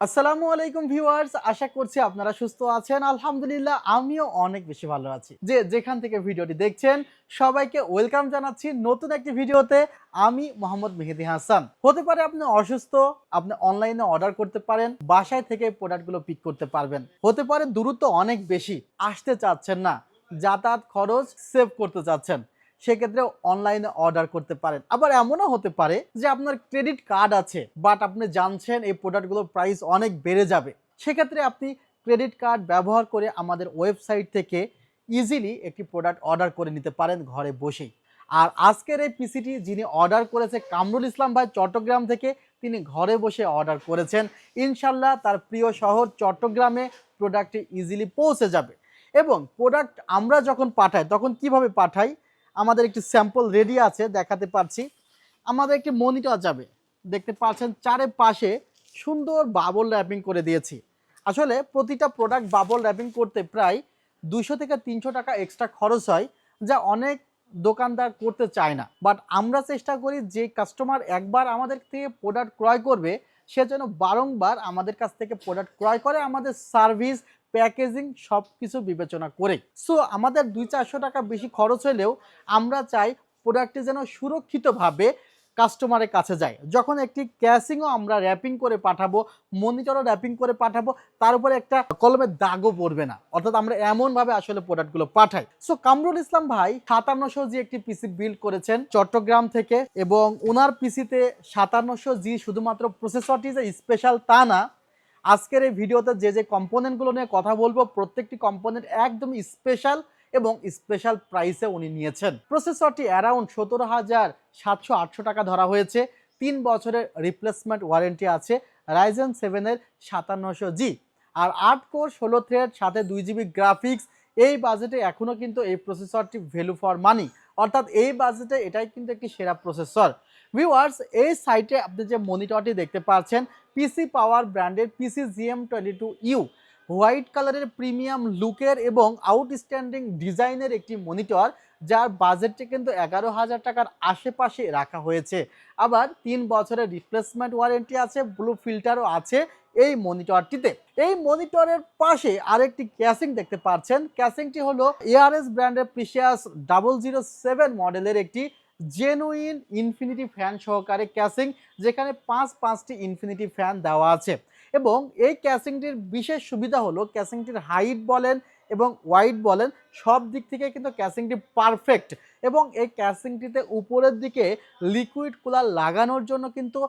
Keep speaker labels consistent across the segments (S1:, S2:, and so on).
S1: আসসালামু আলাইকুম ভিউয়ার্স, আশা করছি আপনারা সুস্থ আছেন। আলহামদুলিল্লাহ আমিও অনেক বেশি ভালো আছি। যেখান থেকে ভিডিওটি দেখছেন সবাইকে ওয়েলকাম জানাচ্ছি নতুন একটি ভিডিওতে। আমি মোহাম্মদ মেহেদী হাসান। হতে পারে আপনি অসুস্থ, আপনি অনলাইনে অর্ডার করতে পারেন, বাসায় থেকে প্রোডাক্টগুলো পিক করতে পারবেন। হতে পারে দূরত্ব অনেক বেশি, আসতে চাচ্ছেন না, যাতায়াত খরচ সেভ করতে চাচ্ছেন, সেক্ষেত্রে অনলাইনে অর্ডার করতে পারেন। আবার এমনও হতে পারে যে আপনার ক্রেডিট কার্ড আছে বাট আপনি জানছেন এই প্রোডাক্টগুলোর প্রাইস অনেক বেড়ে যাবে, সেক্ষেত্রে আপনি ক্রেডিট কার্ড ব্যবহার করে আমাদের ওয়েবসাইট থেকে ইজিলি একটি প্রোডাক্ট অর্ডার করে নিতে পারেন ঘরে বসেই। আর আজকের এই পিসিটি যিনি অর্ডার করেছে কামরুল ইসলাম ভাই চট্টগ্রাম থেকে, তিনি ঘরে বসে অর্ডার করেছেন। ইনশাল্লাহ তার প্রিয় শহর চট্টগ্রামে প্রোডাক্টটি ইজিলি পৌঁছে যাবে। এবং প্রোডাক্ট আমরা যখন পাঠাই তখন কিভাবে পাঠাই, আমাদের একটি স্যাম্পল রেডি আছে, দেখাতে পারছি। আমাদের একটি মনিটর যাবে, দেখতে পাচ্ছেন চারপাশে সুন্দর বাবল র্যাপিং করে দিয়েছি। আসলে প্রতিটা প্রোডাক্ট বাবল র্যাপিং করতে প্রায় 200 থেকে 300 টাকা এক্সট্রা খরচ হয়, যা অনেক দোকানদার করতে চায় না। বাট আমরা চেষ্টা করি যে কাস্টমার একবার আমাদের থেকে প্রোডাক্ট ক্রয় করবে সে যেন বারংবার আমাদের কাছ থেকে প্রোডাক্ট ক্রয় করে, আমাদের সার্ভিস প্যাকেজিং সব কিছু বিবেচনা করে। সো আমাদের 200-400 টাকা বেশি খরচ হলেও আমরা চাই প্রোডাক্টটি যেন সুরক্ষিতভাবে কাস্টমারের কাছে যায়। যখন একটি ক্যাসিংও আমরা র্যাপিং করে পাঠাবো, মনিটরও র্যাপিং করে পাঠাবো, তার উপরে একটা কলমের দাগও পড়বে না, অর্থাৎ আমরা এমনভাবে আসলে প্রোডাক্টগুলো পাঠাই। সো কামরুল ইসলাম ভাই 5700G একটি পিসি বিল্ড করেছেন চট্টগ্রাম থেকে, এবং ওনার পিসিতে 5700G শুধুমাত্র প্রসেসরটি যে স্পেশাল তা না, আজকের এই ভিডিওতে যে কম্পোনেন্টগুলো নিয়ে কথা বলবো প্রত্যেকটি কম্পোনেন্ট একদম স্পেশাল এবং স্পেশাল প্রাইসে উনি নিয়েছেন। প্রসেসরটি অ্যারাউন্ড 17,700-800 টাকা ধরা হয়েছে। 3 বছরের রিপ্লেসমেন্ট ওয়ারেন্টি আছে। রাইজেন 7-এর 5700G আর 8 কোর 16 থ্রেড সাথে 2GB গ্রাফিক্স। এই বাজেটে এখনও কিন্তু এই প্রসেসরটি ভ্যালু ফর মানি, অর্থাৎ এই বাজেটে এটাই কিন্তু একটি সেরা প্রসেসর। ভিউয়ার্স, এই সাইটে আপনি যে মনিটরটি দেখতে পাচ্ছেন পিসি পাওয়ার ব্র্যান্ডের PC-GM22U, হোয়াইট কালারের প্রিমিয়াম লুকের এবং আউটস্ট্যান্ডিং ডিজাইনের একটি মনিটর, যার বাজেটটি কিন্তু 11,000 টাকার আশেপাশে রাখা হয়েছে। আবার 3 বছরের রিপ্লেসমেন্ট ওয়ারেন্টি আছে, ব্লু ফিল্টারও আছে এই মনিটরটিতে। এই মনিটরের পাশে আরেকটি ক্যাসিং দেখতে পাচ্ছেন। ক্যাসিংটি হলো ARS ব্র্যান্ডের প্রিসিয়াস 007 মডেলের একটি জেনুইন ইনফিনিটি ফ্যান সহকারে ক্যাসিং, যেখানে 5টি ইনফিনিটি ফ্যান দেওয়া আছে। এবং এই ক্যাসিংটির বিশেষ সুবিধা হলো ক্যাসিংটির হাইট বলেন এবং ওয়াইড বলেন সব দিক থেকে কিন্তু ক্যাসিংটি পারফেক্ট। এবং এই ক্যাসিংটিতে উপরের দিকে লিকুইড কুলার লাগানোর জন্য কিন্তু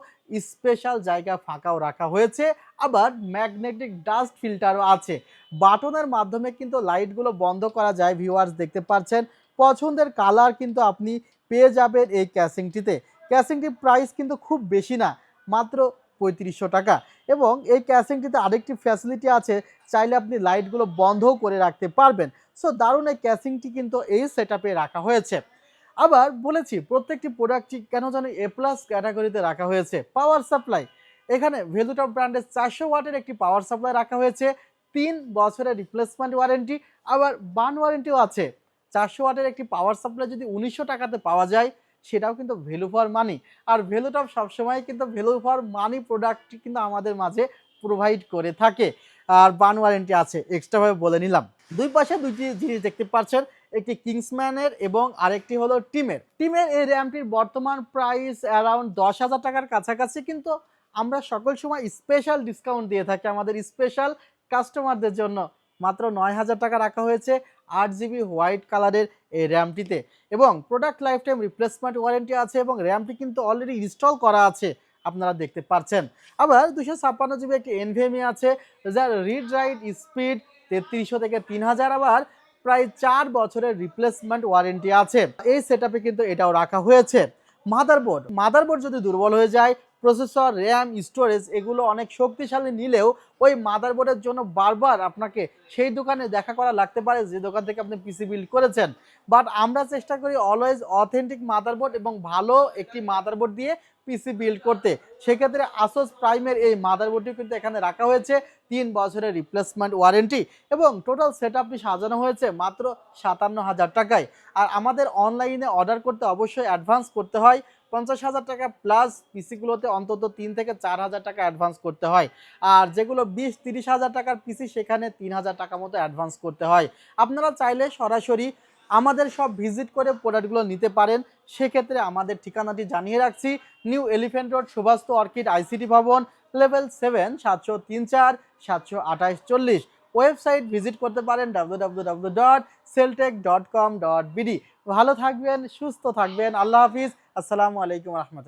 S1: স্পেশাল জায়গা ফাঁকাও রাখা হয়েছে। আবার ম্যাগনেটিক ডাস্ট ফিল্টারও আছে। বাটনের মাধ্যমে কিন্তু লাইটগুলো বন্ধ করা যায়। ভিউয়ার্স দেখতে পাচ্ছেন পছন্দের কালার কিন্তু আপনি পেয়ে যাবেন এই ক্যাসিংটিতে। ক্যাসিংটির প্রাইস কিন্তু খুব বেশি না, মাত্র 3500 টাকা। এবং এই ক্যাসিংটিতে আরেকটি ফ্যাসিলিটি আছে, চাইলে আপনি লাইটগুলো বন্ধও করে রাখতে পারবেন। সো দারুণ এই ক্যাসিংটি কিন্তু এই সেটআপে রাখা হয়েছে। আবার বলেছি প্রত্যেকটি প্রোডাক্টটি কেন যেন A+ ক্যাটাগরিতে রাখা হয়েছে। পাওয়ার সাপ্লাই, এখানে ভেলুটপ ব্র্যান্ডের 400 ওয়াটের একটি পাওয়ার সাপ্লাই রাখা হয়েছে। 3 বছরের রিপ্লেসমেন্ট ওয়ারেন্টি, আবার বান ওয়ারেন্টিও আছে। 400 ওয়াটের একটি পাওয়ার সাপ্লাই যদি 1900 টাকাতে পাওয়া যায়, সেটাও কিন্তু ভ্যালু ফর মানি। আর ভ্যালুটপ সবসময় কিন্তু ভ্যালু ফর মানি প্রোডাক্টটি কিন্তু আমাদের মাঝে প্রোভাইড করে থাকে। আর বান ওয়ারেন্টি আছে, এক্সট্রাভাবে বলে নিলাম। দুই পাশে দুইটি জিনিস দেখতে পাচ্ছেন, একটি কিংসম্যানের এবং আরেকটি হলো টিমের এই র্যামটির বর্তমান প্রাইস অ্যারাউন্ড 10,000 টাকার কাছাকাছি, কিন্তু আমরা সকল সময় স্পেশাল ডিসকাউন্ট দিয়ে থাকি আমাদের স্পেশাল কাস্টমারদের জন্য। মাত্র 9,000 টাকা রাখা হয়েছে 8GB হোয়াইট কালারের এই র্যামটিতে। এবং product life time replacement warranty আছে এবং র্যামটি কিন্তু অলরেডি ইনস্টল করা আছে, আপনারা দেখতে পাচ্ছেন। আবার 256GB একটি NVMe আছে, যার রিড রাইট স্পিড 3300 থেকে 3000, আবার প্রায় 4 বছরের রিপ্লেসমেন্ট ওয়ারেন্টি আছে। এই সেটআপে কিন্তু এটাও রাখা হয়েছে। মাদারবোর্ড যদি দুর্বল হয়ে যায়, প্রসেসর, র্যাম, স্টোরেজ এগুলো অনেক শক্তিশালী নিলেও ওই মাদারবোর্ডের জন্য বারবার আপনাকে সেই দোকানে দেখা করা লাগতে পারে যে দোকান থেকে আপনি পিসি বিল্ড করেছেন। বাট আমরা চেষ্টা করি অলওয়েজ অথেন্টিক মাদারবোর্ড এবং ভালো একটি মাদারবোর্ড দিয়ে পিসি বিল্ড করতে। সেক্ষেত্রে আসোস প্রাইমের এই মাদারবোর্ডটি কিন্তু এখানে রাখা হয়েছে, 3 বছরের রিপ্লেসমেন্ট ওয়ারেন্টি। এবং টোটাল সেটআপটি সাজানো হয়েছে মাত্র 57,000 টাকায়। আর আমাদের অনলাইনে অর্ডার করতে অবশ্যই অ্যাডভান্স করতে হয় 50,000 টাকা প্লাস পিসিগুলোতে অন্তত 3 থেকে 4,000 টাকা অ্যাডভান্স করতে হয়। আর যেগুলো 20-30,000 টাকার পিসি সেখানে 3,000 টাকা মতো অ্যাডভান্স করতে হয়। আপনারা চাইলে সরাসরি আমাদের সব ভিজিট করে প্রোডাক্টগুলো নিতে পারেন। সেক্ষেত্রে আমাদের ঠিকানাটি জানিয়ে রাখছি, New Elephant Road, Subhash Orchid ICT ভবন, লেভেল 7, 703-4 728-40। ওয়েবসাইট ভিজিট করতে পারেন www.celltech.com.bd। ভালো থাকবেন, সুস্থ থাকবেন। আল্লাহ হাফিজ। আসসালামু আলাইকুম রহমতুল্লাহ।